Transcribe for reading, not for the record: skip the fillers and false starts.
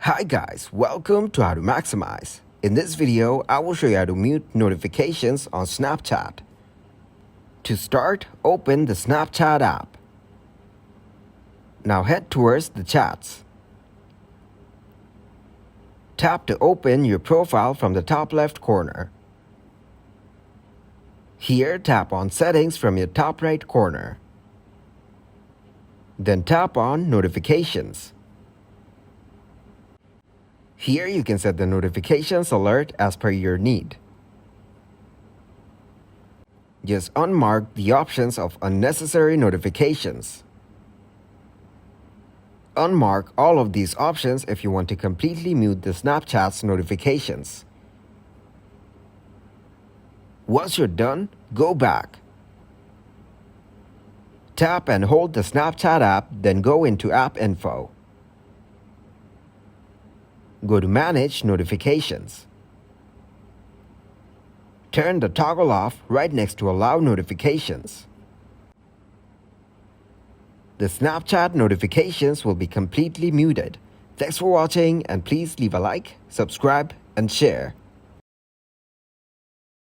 Hi guys, welcome to How to Maximize. In this video, I will show you how to mute notifications on Snapchat. To start, open the Snapchat app. Now head towards the chats. Tap to open your profile from the top left corner. Here, tap on Settings from your top right corner. Then tap on Notifications. Here you can set the notifications alert as per your need. Just unmark the options of unnecessary notifications. Unmark all of these options if you want to completely mute the Snapchat's notifications. Once you're done, go back. Tap and hold the Snapchat app, then go into App Info. Go to Manage Notifications. Turn the toggle off right next to Allow Notifications. The Snapchat notifications will be completely muted. Thanks for watching, and please leave a like, subscribe, and share.